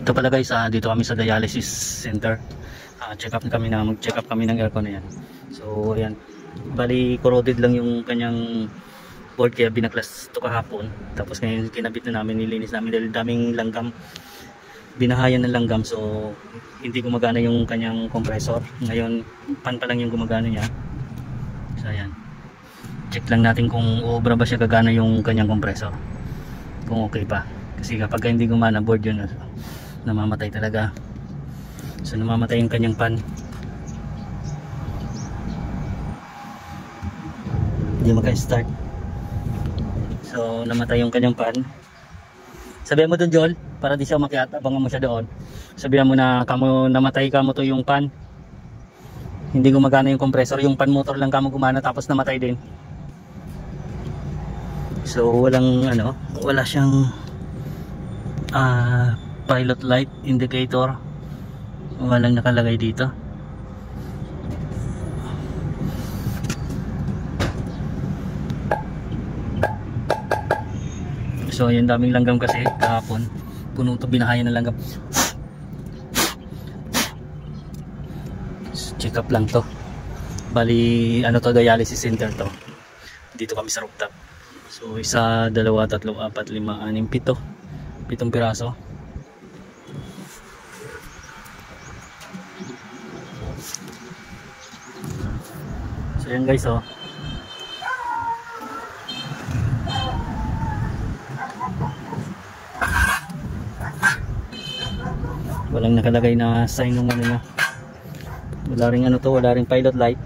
Ito pala guys, dito kami sa dialysis center. Mag-check up kami ng aircon na yan. So ayan, bali corroded lang yung kanyang board kaya binaklas ito kahapon. Tapos ngayon kinabit na namin, nilinis namin dahil daming langgam, binahayan ng langgam. So hindi gumagana yung kanyang compressor. Ngayon pan pa lang yung gumagana niya. So ayan, check lang natin kung obra ba siya, gagana yung kanyang compressor, kung okay pa. Kasi kapag hindi gumana board yun, namamatay talaga. So namamatay yung kanyang pan, hindi maka-start. So namatay yung kanyang pan. Sabihan mo dun Joel, para di siya umakyat, abangan mo siya doon. Sabihan mo na kamo namatay kamo to yung pan, hindi gumagana yung compressor, yung pan motor lang kamo gumana, tapos namatay din. So wala siyang pilot light indicator, walang nakalagay dito. So yung daming langgam kasi kahapon, puno to, binahayan ng langgam. So, check up lang to. Bali to, dialysis center to. Dito kami sa rooftop. So 1, 2, 3, 4, 5, 6, 7 piraso. So yan guys, walang nakalagay na sign ng niya. Wala ring wala ring pilot light.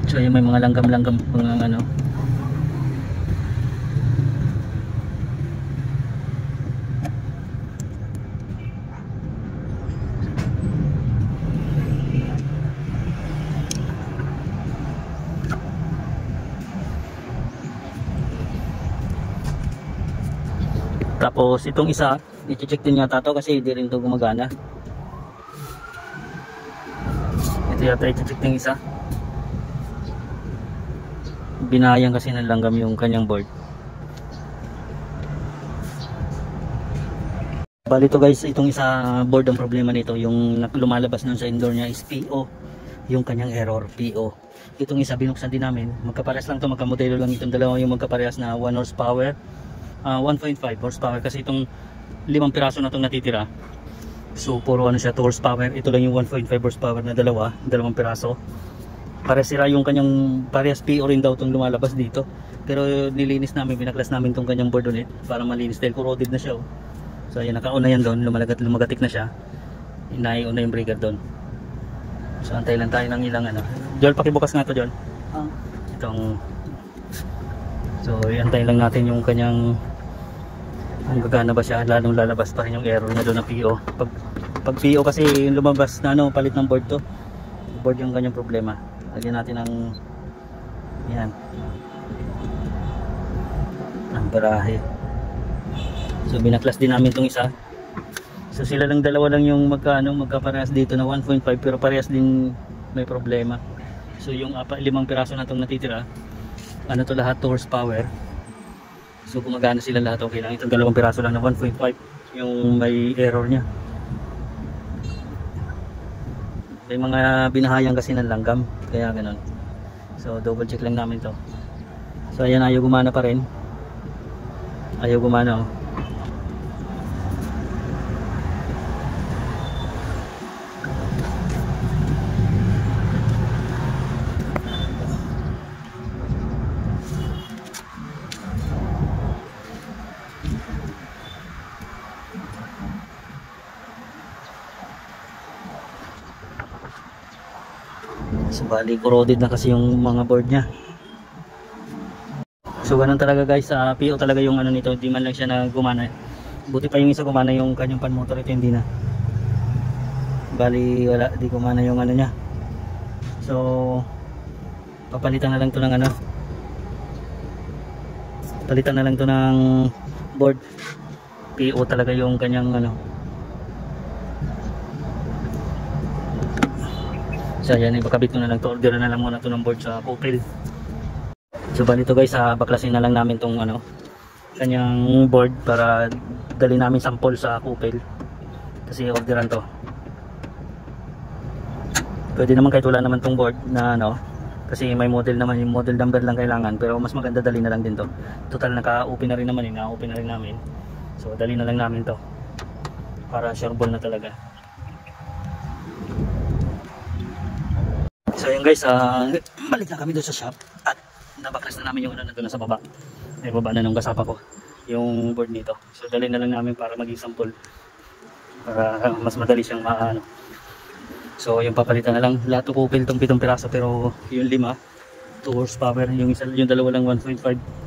So yung may mga langgam-langgam, mga Tapos itong isa, i-check din yata to kasi hindi rin to gumagana. Ito yata i-check din isa. Binayang kasi ng langgam yung kanyang board. Bali to guys, itong isa board ang problema nito, yung lumalabas nun sa indoor niya is PO, yung kanyang error, PO. Itong isa binuksan din namin, magkaparehas lang to, magkamodelo lang itong dalawa yung magkaparehas na 1 horsepower, 1.5 horsepower, kasi itong 5 piraso na itong natitira. So puro siya 2 horsepower, ito lang yung 1.5 horsepower na dalawang piraso. Parehas sira yung kanyang, parehas PO rin daw itong lumalabas dito. Pero nilinis namin, binaklas namin itong kanyang board ulit para malinis dahil corroded na siya. So ayan, nakauna yan doon, lumagatik na siya. Inaiuna yung breaker doon. So antay lang tayo ng ilang Joel, pakibukas nga to Joel. Itong, so antay lang natin yung kanyang, kung gagana ba siya, lalong lalabas pa rin yung error na doon ng PO. Pag PO kasi yung lumabas na palit ng board to. Board yung kanyang problema. Lagyan natin ng yan, ang barahe. So binaklas din namin itong isa. So sila lang dalawa lang yung magkaparehas dito na 1.5, pero parehas din may problema. So yung 5 piraso na itong natitira, to lahat 2 horsepower. So gumagana sila lahat, okay lang. Itong 2 piraso lang na 1.5 yung may error nya. May mga binahayang kasi ng langgam, kaya ganun. So double check lang namin to. So ayan, ayaw gumana pa rin. Ayaw gumana So bali corroded na kasi yung mga board nya. So ganun talaga guys, PO talaga yung nito, hindi man lang siya na gumana. Buti pa yung isa gumana, yung kanyang pan motor, ito hindi na. Bali wala, di gumana yung nya. So papalitan na lang to ng palitan na lang to ng board. PO talaga yung kanyang So yan, ipakabit ko na lang to, order na lang muna to ng board sa Popel. So bali ito guys, baklasin na lang namin tong ano, kanyang board para dali namin sample sa kupel. Kasi orderan to. Pwede naman kahit wala naman tong board na ano, kasi may model naman, yung model number lang kailangan, pero mas maganda dali na lang din to. Total naka-open na rin naman, na-open na rin namin. So dali na lang namin to para sure ball na talaga. So yun guys, balik na kami doon sa shop at nabaklas na namin yung ano nandun na sa baba. Ay baba na nung kasapa ko yung board nito. So dali na lang namin para maging sample para mas madali siyang maano. So yung papalitan na lang lahat upil tong 7 piraso, pero yung 5 2 horsepower, yung isa, yung dalawa lang 1.5.